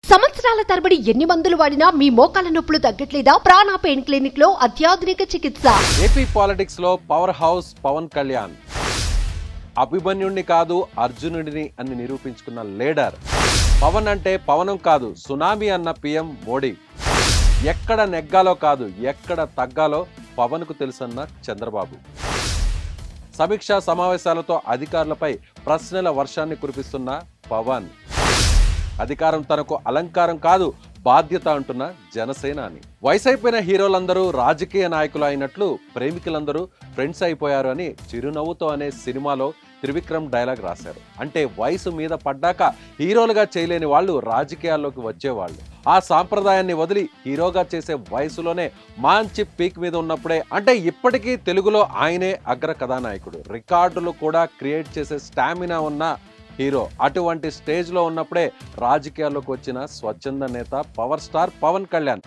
సంవత్సరాల తరబడి ఎన్ని మందులు వాడినా మీ మోకాల నొప్పులు తగ్గట్లేదా? ప్రాణ పెయిన్ క్లినిక్ లో అత్యాధునిక చికిత్స. ఏపీ పాలిటిక్స్ లో పవర్ హౌస్ పవన్ కళ్యాణ్ అభిమన్యుడిని కాదు అర్జునుడిని అని నిరూపించుకున్న లీడర్. పవన్ అంటే పవనం కాదు సునామీ అన్న పీఎం మోడీ. ఎక్కడ నెగ్గాలో కాదు ఎక్కడ తగ్గాలో పవన్ కు తెలుసన్న చంద్రబాబు. సమీక్షా సమావేశాలతో అధికారులపై ప్రశ్నల వర్షాన్ని కురిపిస్తున్న పవన్. అధికారం తనకు అలంకారం కాదు బాధ్యత అంటున్న జనసేనాని. వయసైపోయిన హీరోలందరూ రాజకీయ నాయకులు అయినట్లు ప్రేమికులందరూ ఫ్రెండ్స్ అయిపోయారు అని చిరునవ్వుతో అనే సినిమాలో త్రివిక్రమ్ డైలాగ్ రాశారు. అంటే వయసు మీద పడ్డాక హీరోలుగా చేయలేని వాళ్ళు రాజకీయాల్లోకి వచ్చేవాళ్ళు. ఆ సాంప్రదాయాన్ని వదిలి హీరోగా చేసే వయసులోనే మంచి పీక్ మీద ఉన్నప్పుడే, అంటే ఇప్పటికీ తెలుగులో ఆయనే అగ్ర కథానాయకుడు, రికార్డులు కూడా క్రియేట్ చేసే స్టామినా ఉన్న హీరో. అటువంటి స్టేజ్ లో ఉన్నప్పుడే రాజకీయాల్లోకి వచ్చిన స్వచ్ఛంద నేత power star Pawan Kalyan.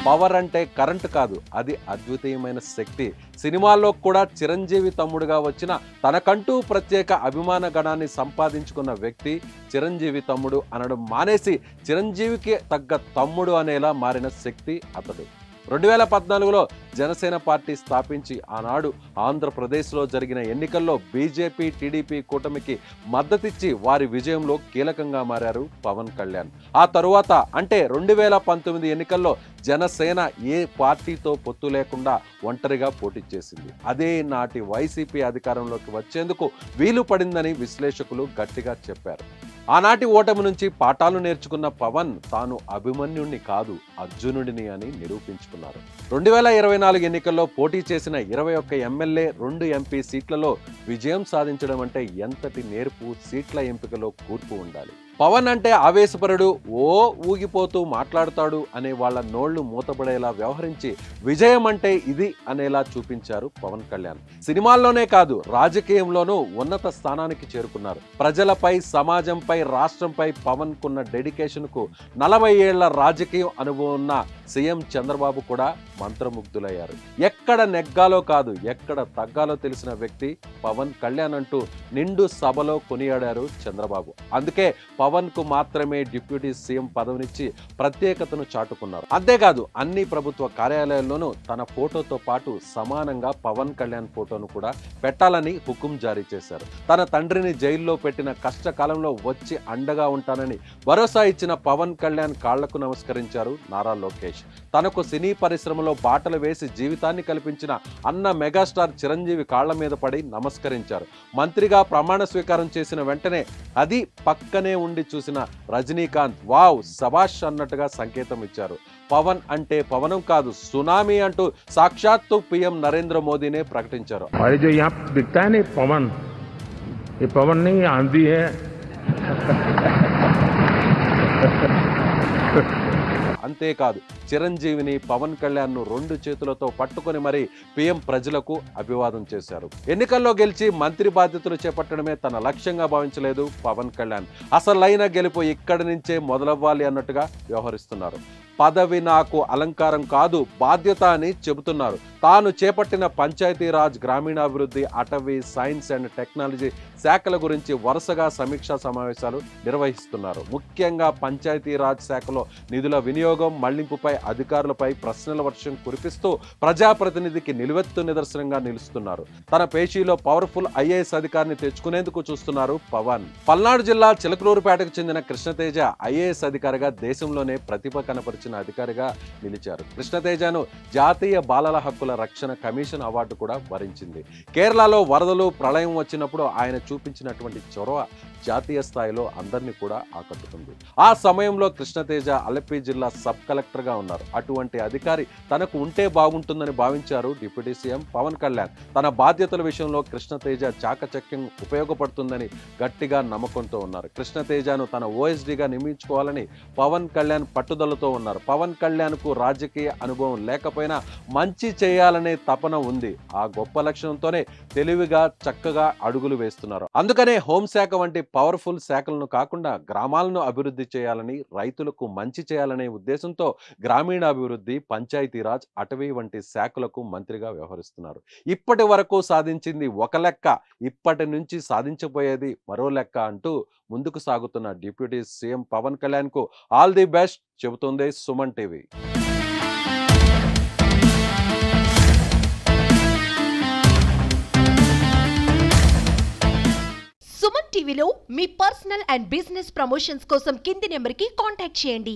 Power అంటే కరెంటు కాదు, అది అద్వితీయమైన శక్తి. సినిమాల్లో కూడా చిరంజీవి తమ్ముడుగా వచ్చిన తనకంటూ ప్రత్యేక అభిమాన గణాన్ని సంపాదించుకున్న వ్యక్తి. చిరంజీవి తమ్ముడు అనడం మానేసి చిరంజీవికి తగ్గ తమ్ముడు అనేలా మారిన శక్తి అతడు. 2014లో జనసేన పార్టీ స్థాపించి ఆనాడు ఆంధ్రప్రదేశ్లో జరిగిన ఎన్నికల్లో బీజేపీ టీడీపీ కూటమికి మద్దతిచ్చి వారి విజయంలో కీలకంగా మారారు పవన్ కళ్యాణ్. ఆ తరువాత అంటే 2019 ఎన్నికల్లో జనసేన ఏ పార్టీతో పొత్తు లేకుండా ఒంటరిగా పోటీ చేసింది. అదే నాటి వైసీపీ అధికారంలోకి వచ్చేందుకు వీలు పడిందని విశ్లేషకులు గట్టిగా చెప్పారు. ఆనాటి ఓటమి నుంచి పాఠాలు నేర్చుకున్న పవన్ తాను అభిమన్యుడిని కాదు అర్జునుడిని అని నిరూపించుకున్నారు. 2024 ఎన్నికల్లో పోటీ చేసిన 21 ఎమ్మెల్యే 2 ఎంపీ సీట్లలో విజయం సాధించడం అంటే ఎంతటి నేర్పు, సీట్ల ఎంపికలో కూర్పు ఉండాలి. పవన్ అంటే ఆవేశపరుడు, ఊగిపోతూ మాట్లాడతాడు అనే వాళ్ళ నోళ్లు మూతపడేలా వ్యవహరించి విజయం అంటే ఇది అనేలా చూపించారు పవన్ కళ్యాణ్. సినిమాల్లోనే కాదు రాజకీయంలోనూ ఉన్నత స్థానానికి చేరుకున్నారు. ప్రజలపై, సమాజంపై, రాష్ట్రంపై పవన్ కున్న డెడికేషన్ కు 40 ఏళ్ల రాజకీయ అనుభవం ఉన్న సీఎం చంద్రబాబు కూడా మంత్రముగ్ధులయ్యారు. ఎక్కడ నెగ్గాలో కాదు ఎక్కడ తగ్గాలో తెలిసిన వ్యక్తి పవన్ కళ్యాణ్ అంటూ నిండు సభలో కొనియాడారు చంద్రబాబు. అందుకే పవన్ కు మాత్రమే డిప్యూటీ సీఎం పదవినిచ్చి ప్రత్యేకతను చాటుకున్నారు. అంతేకాదు అన్ని ప్రభుత్వ కార్యాలయాల్లోనూ తన ఫోటోతో పాటు సమానంగా పవన్ కళ్యాణ్ ఫోటోను కూడా పెట్టాలని హుకుం జారీ చేశారు. తన తండ్రిని జైల్లో పెట్టిన కష్టకాలంలో వచ్చి అండగా ఉంటానని భరోసా ఇచ్చిన పవన్ కళ్యాణ్ కాళ్లకు నమస్కరించారు నారా లోకేష్. తనకు సినీ పరిశ్రమలో బాటలు వేసి జీవితాన్ని కల్పించిన అన్న మెగాస్టార్ చిరంజీవి కాళ్ల మీద పడి నమస్కరించారు. మంత్రిగా ప్రమాణ స్వీకారం చేసిన వెంటనే అది పక్కనే ఉండి చూసిన రజనీకాంత్ వావ్ శభాష్ అన్నట్టుగా సంకేతం ఇచ్చారు. పవన్ అంటే పవనం కాదు సునామీ అంటూ సాక్షాత్తు పీఎం నరేంద్ర మోదీనే ప్రకటించారు. అంతేకాదు చిరంజీవిని, పవన్ కళ్యాణ్ ను 2 చేతులతో పట్టుకొని మరీ పీఎం ప్రజలకు అభివాదం చేశారు. ఎన్నికల్లో గెలిచి మంత్రి బాధ్యతలు చేపట్టడమే తన లక్ష్యంగా భావించలేదు పవన్ కళ్యాణ్. అసలైన గెలుపు ఇక్కడి నుంచే మొదలవ్వాలి అన్నట్టుగా వ్యవహరిస్తున్నారు. పదవి నాకు అలంకారం కాదు బాధ్యత అని చెబుతున్నారు. తాను చేపట్టిన పంచాయతీరాజ్, గ్రామీణాభివృద్ధి, అటవీ, సైన్స్ అండ్ టెక్నాలజీ శాఖల గురించి వరుసగా సమీక్షా సమావేశాలు నిర్వహిస్తున్నారు. ముఖ్యంగా పంచాయతీరాజ్ శాఖలో నిధుల వినియోగం, మళ్లింపుపై అధికారులపై ప్రశ్నల వర్షం కురిపిస్తూ ప్రజాప్రతినిధికి నిలువెత్తు నిదర్శనంగా నిలుస్తున్నారు. తన పేషీలో పవర్ఫుల్ ఐఏఎస్ అధికారిని తెచ్చుకునేందుకు చూస్తున్నారు పవన్. పల్నాడు జిల్లా చిలకలూరుపేటకు చెందిన కృష్ణతేజ ఐఏఎస్ అధికారిగా దేశంలోనే ప్రతిభ కనపరిచిన అధికారిగా నిలిచారు. కృష్ణతేజను జాతీయ బాలల హక్కుల రక్షణ కమిషన్ అవార్డు కూడా వరించింది. కేరళలో వరదలు, ప్రళయం వచ్చినప్పుడు ఆయన చూపించినటువంటి చొరవ జాతీయ స్థాయిలో అందరినీ కూడా ఆకట్టుకుంది. ఆ సమయంలో కృష్ణతేజ అలపి జిల్లా సబ్ కలెక్టర్ గా ఉన్నారు. అటువంటి అధికారి తనకు ఉంటే బాగుంటుందని భావించారు డిప్యూటీ సీఎం పవన్ కళ్యాణ్. తన బాధ్యతల విషయంలో కృష్ణతేజ చాకచక్యం ఉపయోగపడుతుందని గట్టిగా నమ్మకంతో ఉన్నారు. కృష్ణతేజను తన ఓఎస్డీగా నియమించుకోవాలని పవన్ కళ్యాణ్ పట్టుదలతో ఉన్నారు. పవన్ కళ్యాణ్ కు రాజకీయ అనుభవం లేకపోయినా మంచి చేయాలనే తపన ఉంది. ఆ గొప్ప లక్షణంతోనే తెలివిగా చక్కగా అడుగులు వేస్తున్నారు. అందుకనే హోంశాఖ వంటి పవర్ఫుల్ శాఖలను కాకుండా గ్రామాలను అభివృద్ధి చేయాలని, రైతులకు మంచి చేయాలనే ఉద్దేశంతో గ్రామీణాభివృద్ధి, పంచాయతీరాజ్, అటవీ వంటి శాఖలకు మంత్రిగా వ్యవహరిస్తున్నారు. ఇప్పటి వరకు సాధించింది ఒక లెక్క, ఇప్పటి నుంచి సాధించబోయేది మరో లెక్క అంటూ ముందుకు సాగుతున్న డిప్యూటీ సీఎం పవన్ కళ్యాణ్ కు ఆల్ ది బెస్ట్ చెబుతుంది సుమన్ టీవీ. సుమన్ టీవీలో మీ పర్సనల్ అండ్ బిజినెస్ ప్రమోషన్స్ కోసం కింది నెంబర్కి కాంటాక్ట్ చేయండి.